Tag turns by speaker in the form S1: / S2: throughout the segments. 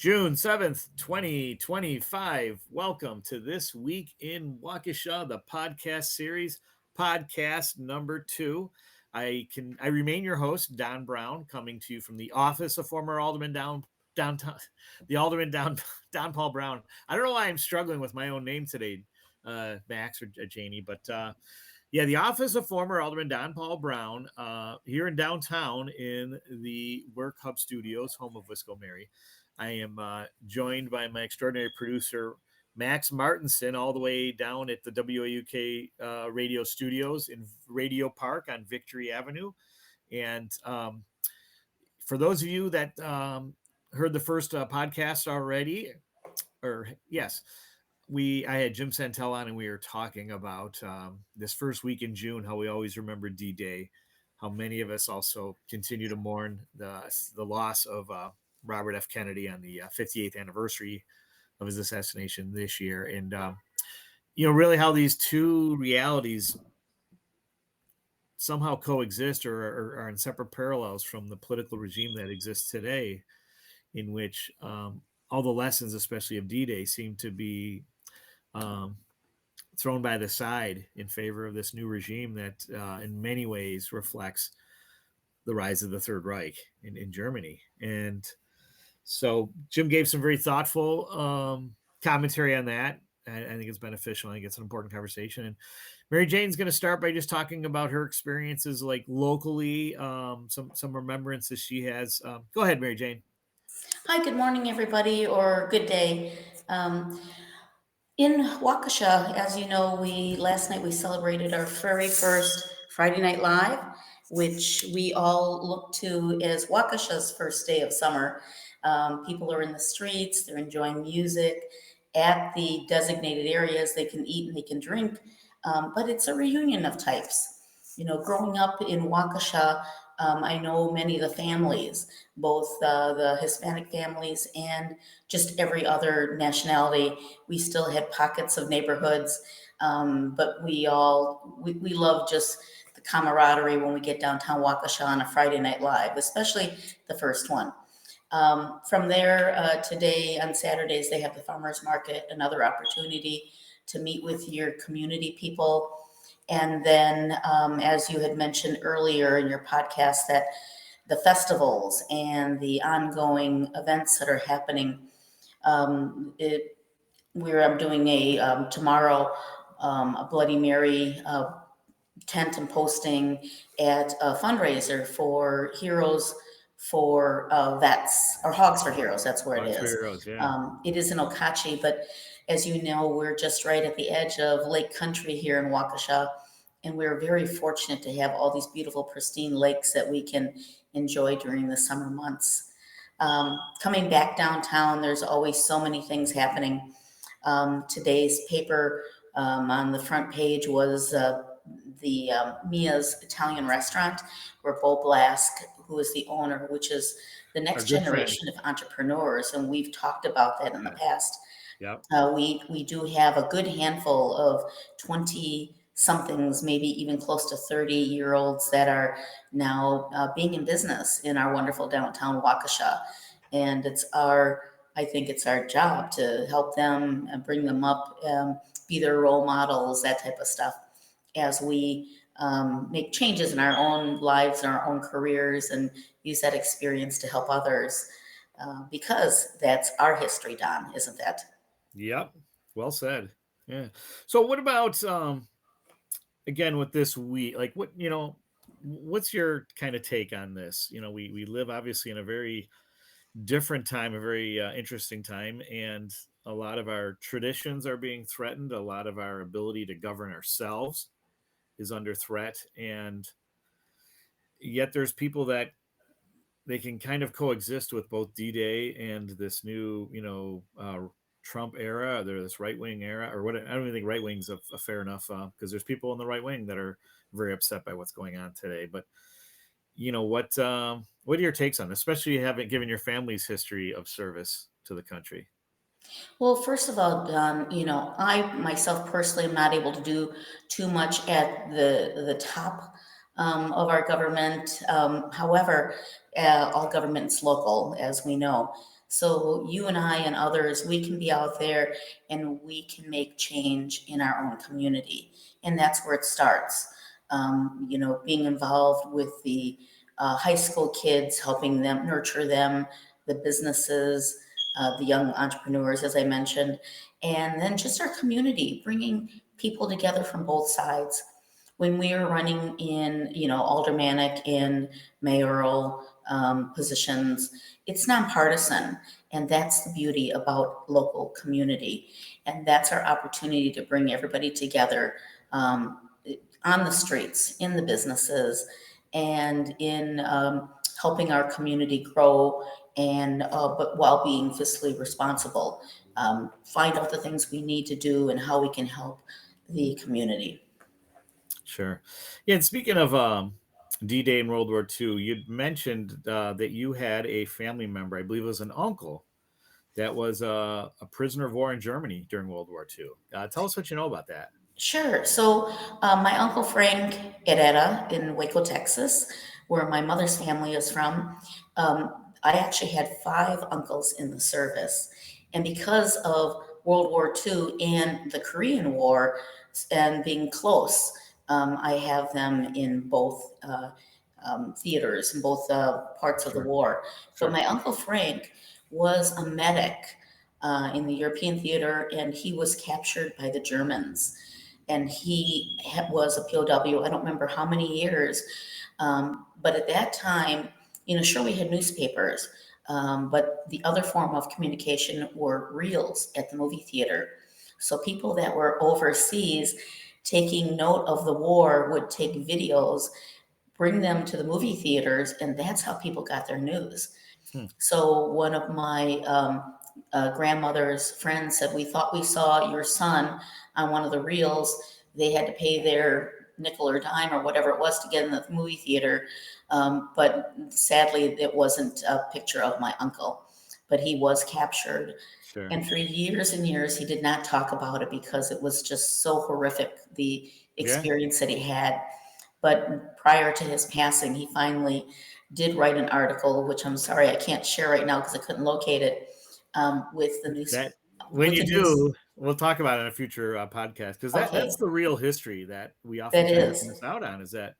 S1: June 7th, 2025. Welcome to This Week in Waukesha, the podcast series, podcast number 2. I remain your host, Don Brown, coming to you from the office of former Alderman downtown, the Alderman Don Paul Brown. I don't know why I'm struggling with my own name today, Max or Janie, but yeah, the office of former Alderman Don Paul Brown here in downtown in the Work Hub Studios, home of Wisco Mary. I am joined by my extraordinary producer, Max Martinson, all the way down at the WAUK radio studios in Radio Park on Victory Avenue. And for those of you that heard the first podcast already, or yes, I had Jim Santel on and we were talking about this first week in June, how we always remember D-Day, how many of us also continue to mourn the loss of Robert F. Kennedy on the 58th anniversary of his assassination this year. And, really how these two realities somehow coexist or are in separate parallels from the political regime that exists today, in which all the lessons, especially of D-Day, seem to be thrown by the side in favor of this new regime that in many ways reflects the rise of the Third Reich in Germany. And so Jim gave some very thoughtful commentary on that. I think it's beneficial. I think it's an important conversation. And Mary Jane's going to start by just talking about her experiences, like locally, some remembrances she has. Go ahead, Mary Jane.
S2: Hi, good morning, everybody, or good day. In Waukesha, as you know, last night we celebrated our very first Friday Night Live, which we all look to as Waukesha's first day of summer. People are in the streets, they're enjoying music at the designated areas. They can eat and they can drink, but it's a reunion of types. Growing up in Waukesha, I know many of the families, both the Hispanic families and just every other nationality. We still had pockets of neighborhoods, but we love just the camaraderie when we get downtown Waukesha on a Friday Night Live, especially the first one. From there, today on Saturdays, they have the farmers market, another opportunity to meet with your community people. And then, as you had mentioned earlier in your podcast, that the festivals and the ongoing events that are happening, I'm doing tomorrow a Bloody Mary tent and posting at a fundraiser for Heroes for Vets, or Hogs for Heroes. That's where
S1: Hogs
S2: it
S1: for
S2: is.
S1: Heroes, yeah.
S2: It is in Okachi, but as you know, we're just right at the edge of Lake Country here in Waukesha, and we're very fortunate to have all these beautiful, pristine lakes that we can enjoy during the summer months. Coming back downtown, there's always so many things happening. Today's paper on the front page was the Mia's Italian restaurant, where Bo Blask, who is the owner, which is the next generation of entrepreneurs, and we've talked about that in the past.
S1: Yep.
S2: We do have a good handful of 20-somethings, maybe even close to 30-year-olds that are now being in business in our wonderful downtown Waukesha. And I think it's our job to help them and bring them up, be their role models, that type of stuff, as we make changes in our own lives and our own careers, and use that experience to help others, because that's our history, Don, isn't that?
S1: Yep. Well said. Yeah. So what about again with this week? Like what's your kind of take on this? We live obviously in a very different time, a very interesting time, and a lot of our traditions are being threatened. A lot of our ability to govern ourselves is under threat, and yet there's people that they can kind of coexist with both D-Day and this new, Trump era, or this right wing era, or what? I don't even think right wing's a fair enough, because there's people in the right wing that are very upset by what's going on today. But what are your takes on this, especially having given your family's history of service to the country?
S2: Well, first of all, Don, I myself personally am not able to do too much at the top of our government. However, all government's local, as we know. So you and I and others, we can be out there and we can make change in our own community. And that's where it starts. Being involved with the high school kids, helping them, nurture them, the businesses, the young entrepreneurs, as I mentioned, and then just our community, bringing people together from both sides. When we are running in, aldermanic and mayoral positions, it's nonpartisan, and that's the beauty about local community, and that's our opportunity to bring everybody together on the streets, in the businesses, and in helping our community grow, and but while being fiscally responsible, find out the things we need to do and how we can help the community.
S1: Sure. Yeah, and speaking of D-Day in World War II, you'd mentioned that you had a family member, I believe it was an uncle, that was a prisoner of war in Germany during World War II. Tell us what you know about that.
S2: Sure. So, my uncle Frank Herrera in Waco, Texas, where my mother's family is from, I actually had five uncles in the service. And because of World War II and the Korean War and being close, I have them in both theaters, in both parts of the
S1: Sure,
S2: war. But
S1: sure,
S2: my uncle Frank was a medic in the European theater, and he was captured by the Germans, and he was a POW. I don't remember how many years, but at that time, sure, we had newspapers, but the other form of communication were reels at the movie theater. So people that were overseas taking note of the war would take videos, bring them to the movie theaters, and that's how people got their news.
S1: hmm,
S2: So one of my grandmother's friends said, "We thought we saw your son on one of the reels." They had to pay their nickel or dime or whatever it was to get in the movie theater. But sadly, it wasn't a picture of my uncle, but he was captured.
S1: sure.
S2: And for years and years, he did not talk about it because it was just so horrific, the
S1: Yeah,
S2: experience that he had. But prior to his passing, he finally did write an article, which I'm sorry I can't share right now because I couldn't locate it, with the news,
S1: that when
S2: with
S1: you
S2: the news.
S1: do, we'll talk about it in a future podcast because that's
S2: Okay,
S1: the real history that we
S2: that
S1: oftentimes
S2: is.
S1: miss out on is that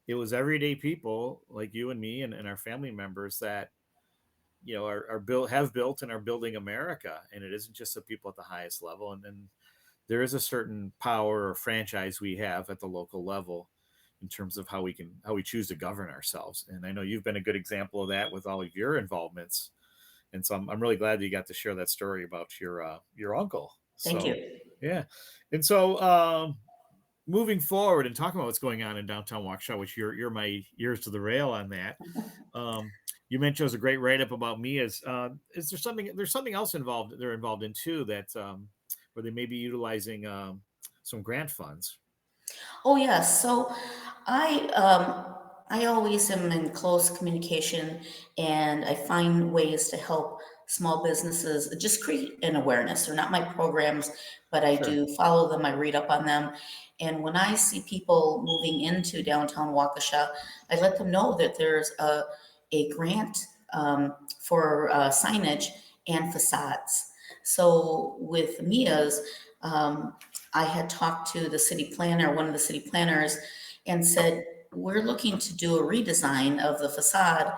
S1: it was everyday people like you and me and our family members that are built have built and are building America, and it isn't just the people at the highest level. And then there is a certain power or franchise we have at the local level in terms of how we choose to govern ourselves. And I know you've been a good example of that with all of your involvements. And so I'm really glad that you got to share that story about your uncle.
S2: Thank
S1: So
S2: you.
S1: yeah, and so moving forward and talking about what's going on in downtown Waukesha, which you're my ears to the rail on that. Um, you mentioned it was a great write up about me. Is there something? There's something else involved. They're involved in too that where they may be utilizing some grant funds.
S2: Oh, yes. So I always am in close communication, and I find ways to help small businesses just create an awareness. They're not my programs, but I
S1: Sure.
S2: do follow them. I read up on them. And when I see people moving into downtown Waukesha, I let them know that there's a grant for signage and facades. So with Mia's, um, I had talked to the city planner, one of the city planners, and said, we're looking to do a redesign of the facade.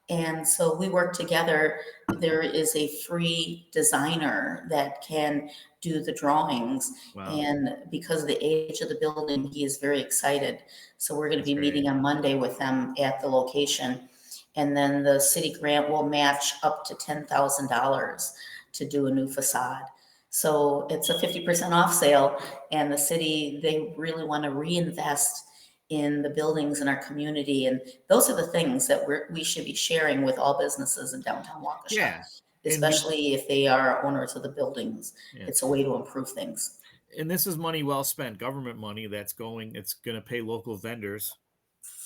S2: And so we work together. There is a free designer that can do the drawings.
S1: Wow,
S2: And because of the age of the building, he is very excited. So we're going to
S1: that's
S2: be
S1: great.
S2: meeting on Monday with them at the location. And then the city grant will match up to $10,000 to do a new facade. So it's a 50% off sale, and the city, they really want to reinvest in the buildings in our community. And those are the things that we should be sharing with all businesses in downtown Waukesha,
S1: Yeah, and
S2: especially if they are owners of the buildings.
S1: yeah,
S2: It's a way to improve things.
S1: and this is money well spent, government money that's going. It's going to pay local vendors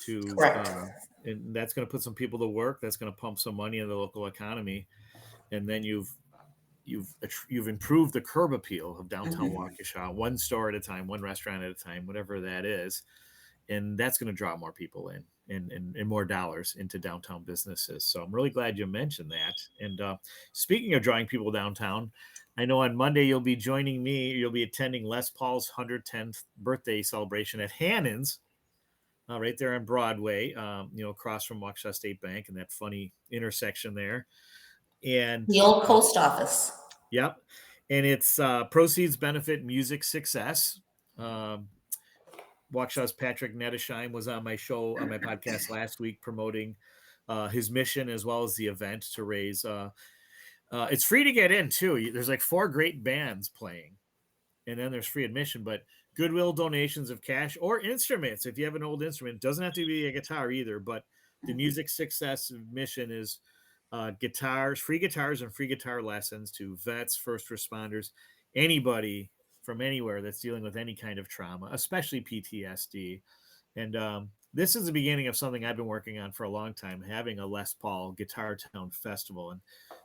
S1: to,
S2: Correct.
S1: and that's going to put some people to work. That's going to pump some money in the local economy, and then you've improved the curb appeal of downtown
S2: Mhm.
S1: Waukesha, one store at a time, one restaurant at a time, whatever that is. and that's going to draw more people in and more dollars into downtown businesses. So I'm really glad you mentioned that. And speaking of drawing people downtown, I know on Monday you'll be joining me. You'll be attending Les Paul's 110th birthday celebration at Hannon's, right there on Broadway, across from Waukesha State Bank and that funny intersection there. And
S2: The old post office.
S1: yep, and it's proceeds benefit music success. Um, Waukesha's Patrick Nettesheim was on my show, on my podcast last week, promoting his mission as well as the event to raise. It's free to get in too. There's like 4 great bands playing, and then there's free admission. But goodwill donations of cash or instruments. If you have an old instrument, it doesn't have to be a guitar either. But the music success mission is free guitars, and free guitar lessons to vets, first responders, anybody from anywhere that's dealing with any kind of trauma, especially PTSD. And this is the beginning of something I've been working on for a long time, having a Les Paul Guitar Town Festival. And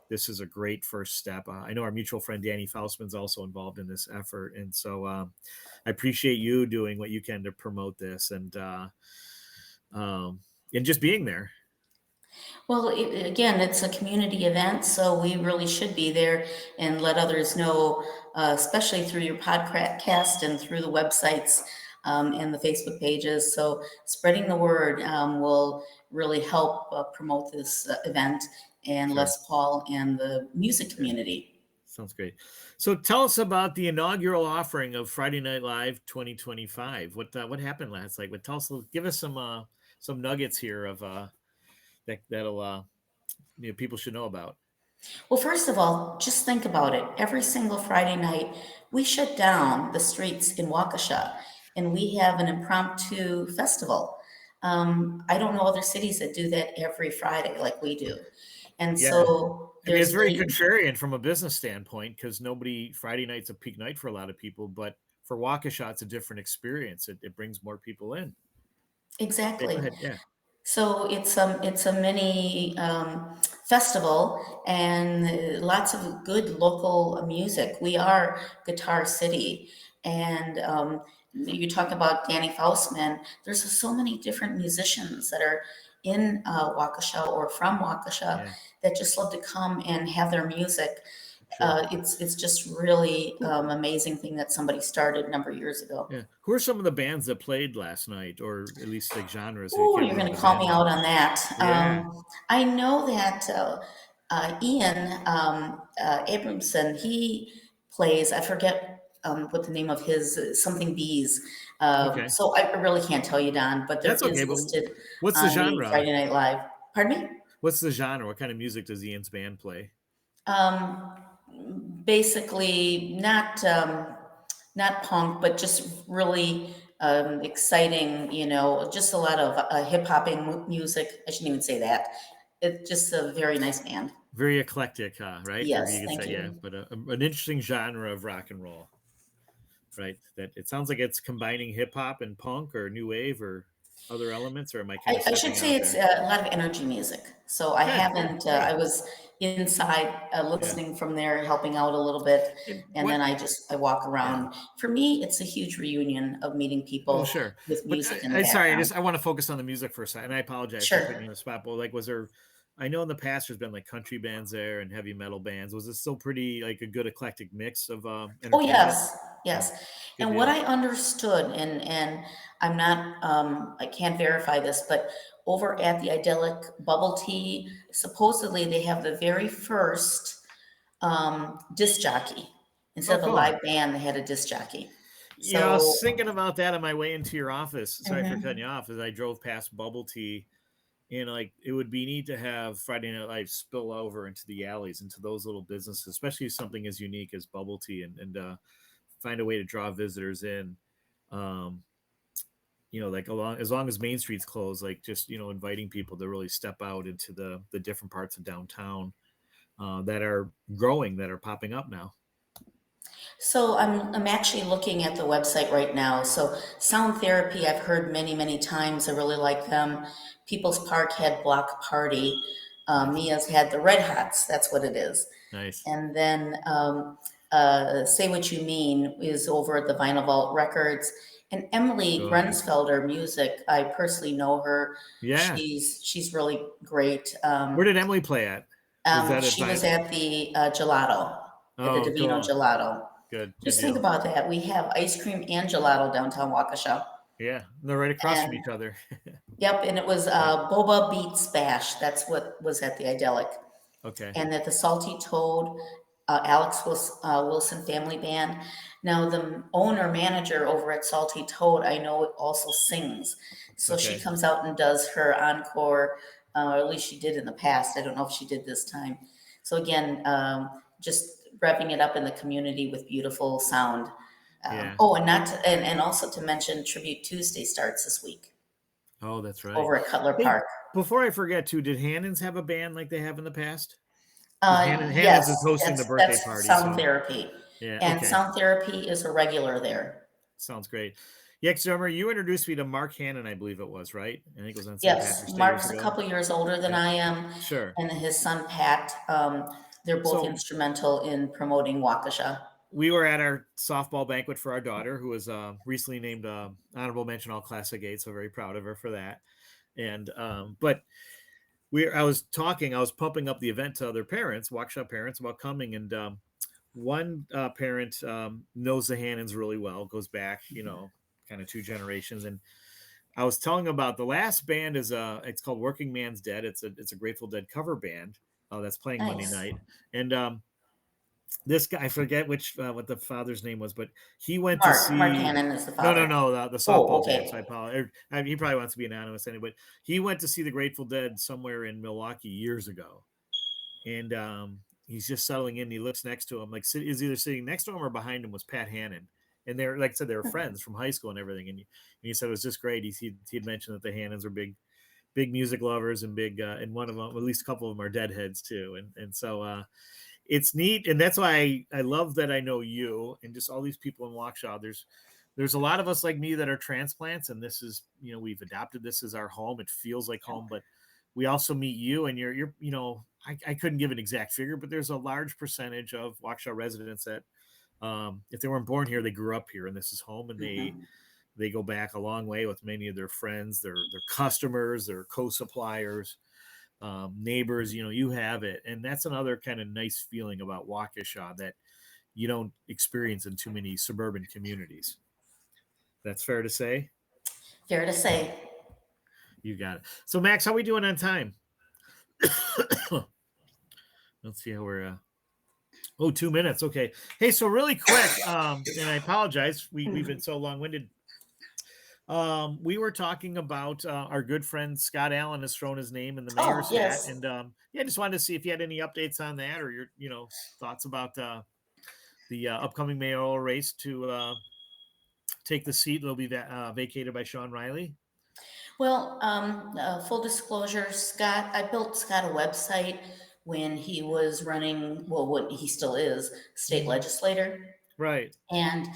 S1: this is a great first step. I know our mutual friend Danny Faustman's also involved in this effort. And so I appreciate you doing what you can to promote this and just being there.
S2: Well, again, it's a community event, so we really should be there and let others know, especially through your podcast and through the websites and the Facebook pages. So spreading the word will really help promote this event and
S1: Sure.
S2: Les Paul and the music community.
S1: Sounds great. So tell us about the inaugural offering of Friday Night Live 2025. What happened last night? Give us some nuggets here of that'll people should know about.
S2: Well, first of all, just think about it. Every single Friday night, we shut down the streets in Waukesha and we have an impromptu festival. I don't know other cities that do that every Friday like we do. And
S1: Yeah.
S2: so
S1: I mean, it's
S2: there's
S1: very
S2: the,
S1: contrarian from a business standpoint because Friday night's a peak night for a lot of people, but for Waukesha, it's a different experience. It brings more people in. Yeah, go
S2: exactly.
S1: ahead. Yeah.
S2: So it's a mini festival and lots of good local music. We are Guitar City, and you talk about Danny Faustman. There's so many different musicians that are in Waukesha or from Waukesha
S1: Yeah.
S2: that just love to come and have their music.
S1: Sure.
S2: It's just really amazing thing that somebody started a number of years ago.
S1: Yeah. Who are some of the bands that played last night, or at least like genres? If you
S2: Oh,
S1: can't
S2: you're going
S1: remember
S2: to
S1: the
S2: call
S1: band
S2: me
S1: name.
S2: out on that.
S1: Yeah.
S2: I know that Ian Abramson, he plays, I forget what the name of his, something bees.
S1: Okay.
S2: So I really can't tell you, Don, but there
S1: That's okay.
S2: is
S1: But
S2: listed
S1: what's the
S2: on the
S1: genre?
S2: Friday Night Live. Pardon me?
S1: What's the genre? What kind of music does Ian's band play?
S2: Um, Basically, not punk, but just really exciting, just a lot of hip hopping music. I shouldn't even say that. It's just a very nice band.
S1: Very eclectic, right? Or you
S2: Yes,
S1: could
S2: thank
S1: say, yeah,
S2: you.
S1: but an interesting genre of rock and roll, right? That it sounds like it's combining hip hop and punk or new wave or other elements, or am I kind of
S2: I should
S1: stepping
S2: say
S1: out
S2: it's
S1: there?
S2: a lot of energy music. So I
S1: Good,
S2: haven't,
S1: great,
S2: I was inside
S1: yeah.
S2: listening from there, helping out a little bit.
S1: And
S2: And
S1: what?
S2: then I walk
S1: Yeah.
S2: around. For me, it's a huge reunion of meeting
S1: Well,
S2: people
S1: sure,
S2: with
S1: but
S2: music in the
S1: I sorry,
S2: background.
S1: I want to focus on the music for a second. And I apologize for putting you
S2: Sure.
S1: on the spot, but like, was there? I know in the past there's been like country bands there and heavy metal bands. Was it still pretty like a good eclectic mix of
S2: Oh,
S1: entertainment?
S2: yes,
S1: Yeah,
S2: yes.
S1: good
S2: And what
S1: deal.
S2: I understood, and I'm not, I can't verify this, but over at the Idyllic Bubble Tea, supposedly they have the very first disc jockey.
S1: Oh,
S2: Instead of a
S1: cool.
S2: live band, they had a disc jockey.
S1: I
S2: So,
S1: was thinking about that on my way into your office. Sorry for cutting
S2: mhm.
S1: you off. As I drove past Bubble Tea, and like it would be neat to have Friday Night Live spill over into the alleys, into those little businesses, especially something as unique as Bubble Tea, and find a way to draw visitors in. Um, like as long as Main Street's closed, like just inviting people to really step out into the different parts of downtown that are growing, that are popping up now.
S2: So I'm actually looking at the website right now. So sound therapy, I've heard many, many times. I really like them. People's Park had Block Party.
S1: Nice,
S2: Mia's had the Red Hots. That's what it is.
S1: nice.
S2: And then Say What You Mean is over at the Vinyl Vault Records. And Emily
S1: Good.
S2: Grunsfelder Music, I personally know her.
S1: Yeah.
S2: She's really great.
S1: Where did Emily play at? Was that at
S2: She was
S1: Vine?
S2: at the gelato, at the
S1: Oh,
S2: Divino
S1: cool.
S2: Gelato.
S1: Good. Good
S2: Just think
S1: deal.
S2: about that. We have ice cream and gelato downtown Waukesha.
S1: Yeah. They're right across from
S2: And
S1: each other.
S2: yep, and it was
S1: Yeah.
S2: Boba Beats Bash. That's what was at the Idyllic.
S1: Okay.
S2: And at the Salty Toad, Wilson Family Band. Now, the owner manager over at Salty Toad, I know also sings. So she
S1: Okay.
S2: comes out and does her encore, or at least she did in the past. I don't know if she did this time. So again, just revving it up in the community with beautiful sound.
S1: Yeah.
S2: Oh, and not to, and also to mention, Tribute Tuesday starts this week
S1: Oh, that's right.
S2: over at Cutler
S1: Hey,
S2: Park.
S1: before I forget too, did Hannon's have a band like they have in the past? Because Hannon's
S2: Yes,
S1: is hosting the birthday
S2: that's
S1: party,
S2: sound
S1: so
S2: therapy,
S1: yeah,
S2: and
S1: okay.
S2: sound therapy is a regular there.
S1: Sounds great. Yeah, 'cause I remember you introduced me to Mark Hannon, I believe it was, right? I think it was on St.
S2: Yes,
S1: Patrick's Day years
S2: Mark's a
S1: ago.
S2: couple years older than
S1: Yeah,
S2: I am,
S1: sure.
S2: and his son Pat. They're both
S1: So
S2: instrumental in promoting Waukesha.
S1: we were at our softball banquet for our daughter, who was recently named honorable mention all classic 8, so very proud of her for that. And but I was pumping up the event to other parents, Waukesha parents, about coming, and one parent knows the Hannons really well, goes back, kind of 2 generations, and I was telling him about the last band it's called Working Man's Dead. It's a Grateful Dead cover band that's playing Monday
S2: Nice.
S1: night, and this guy, I forget which what the father's name was, but he went to
S2: Mark
S1: see.
S2: Hannon is the
S1: No,
S2: father.
S1: the
S2: Oh,
S1: softball dad. So I
S2: okay.
S1: apologize. I mean, he probably wants to be anonymous anyway. But he went to see the Grateful Dead somewhere in Milwaukee years ago, and he's just settling in. He looks next to him, like is either sitting next to him or behind him was Pat Hannon, and they're like I said, they were friends from high school and everything. And he said it was just great. He'd mentioned that the Hannons were big music lovers and and one of them, at least a couple of them, are Deadheads too. And so it's neat, and that's why I love that I know you and just all these people in Waukesha. There's a lot of us like me that are transplants, and this is we've adopted this as our home. It feels like home, but we also meet you, and you're I couldn't give an exact figure, but there's a large percentage of Waukesha residents that if they weren't born here, they grew up here, and this is home, and
S2: Hmm.
S1: they go back a long way with many of their friends, their customers, their co-suppliers, neighbors. You have it, and that's another kind of nice feeling about Waukesha that you don't experience in too many suburban communities. That's fair to say.
S2: Fair to say.
S1: You got it. So Max, how we doing on time? Let's see how we're. 2 minutes. Okay. Hey, so really quick, and I apologize. We've been so long winded. We were talking about our good friend Scott Allen has thrown his name in the
S2: Oh,
S1: mayor's hat,
S2: yes.
S1: and yeah, just wanted to see if you had any updates on that or your thoughts about the upcoming mayoral race to take the seat that'll be vacated by Sean Riley.
S2: Well, full disclosure, Scott, I built Scott a website when he was running, well, what he still is, state
S1: Mhm.
S2: legislator.
S1: Right.
S2: And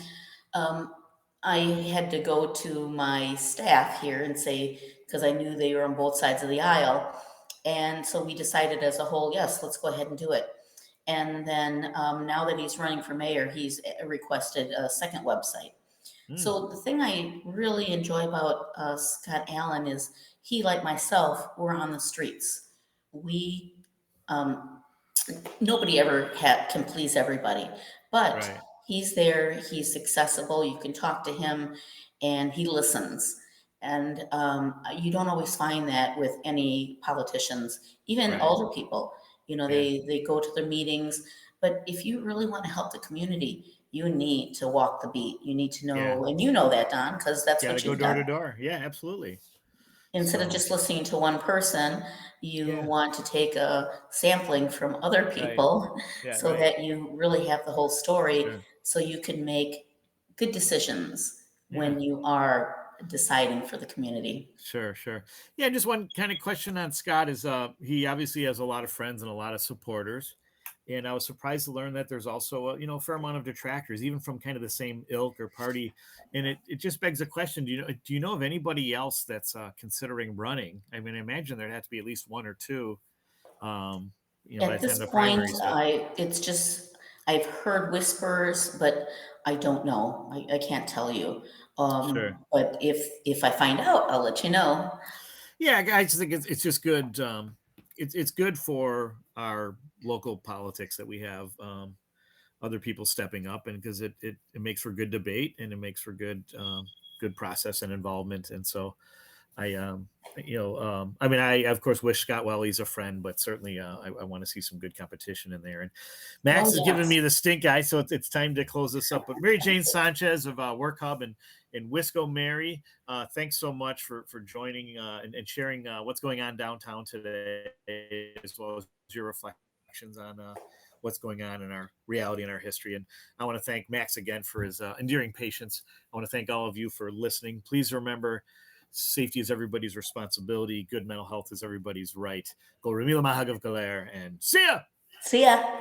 S2: um, I had to go to my staff here and say, because I knew they were on both sides of the aisle. And so we decided as a whole, yes, let's go ahead and do it. And then now that he's running for mayor, he's requested a second website.
S1: Mm,
S2: So the thing I really enjoy about Scott Allen is he, like myself, we're on the streets. We um, Nobody ever can please everybody, but
S1: right.
S2: he's there. He's accessible. You can talk to him, and he listens. And you don't always find that with any politicians, even
S1: Right.
S2: older people.
S1: Yeah.
S2: They go to their meetings, but if you really want to help the community, you need to walk the beat. You need to
S1: Yeah.
S2: know, and you know that, Don, because that's
S1: Got to
S2: what
S1: go
S2: you've
S1: door to
S2: done.
S1: door. Yeah, absolutely.
S2: Instead of
S1: So
S2: just listening to one person, you
S1: yeah.
S2: want to take a sampling from other
S1: Right.
S2: people
S1: Yeah.
S2: so
S1: Right.
S2: that you really have the whole story
S1: Sure.
S2: so you can make good decisions
S1: Yeah.
S2: when you are deciding for the community.
S1: Sure, sure. Yeah, just one kind of question on Scott is he obviously has a lot of friends and a lot of supporters. And I was surprised to learn that there's also a fair amount of detractors, even from kind of the same ilk or party. And it just begs a question: do you know of anybody else that's considering running? I mean, I imagine there'd have to be at least one or two, by
S2: At
S1: the time
S2: this
S1: the
S2: point,
S1: primaries hit.
S2: it's just I've heard whispers, but I don't know. I can't tell you.
S1: Sure.
S2: But if I find out, I'll let you know.
S1: Yeah, I just think it's just good. It's good for our local politics that we have other people stepping up, and because it makes for good debate, and it makes for good process and involvement. And so I I mean, I of course wish Scott well. He's a friend, but certainly I want to see some good competition in there. And Max
S2: Oh,
S1: has given
S2: yes.
S1: me the stink eye, so it's time to close this up. But Mary Jane Sanchez of Work Hub and Wisco Mary, thanks so much for joining and sharing what's going on downtown today, as well as your reflections on what's going on in our reality and our history. And I want to thank Max again for his enduring patience. I want to thank all of you for listening. Please remember, safety is everybody's responsibility. Good mental health is everybody's right. Go Remila Mahagav Galer and see ya.
S2: See ya.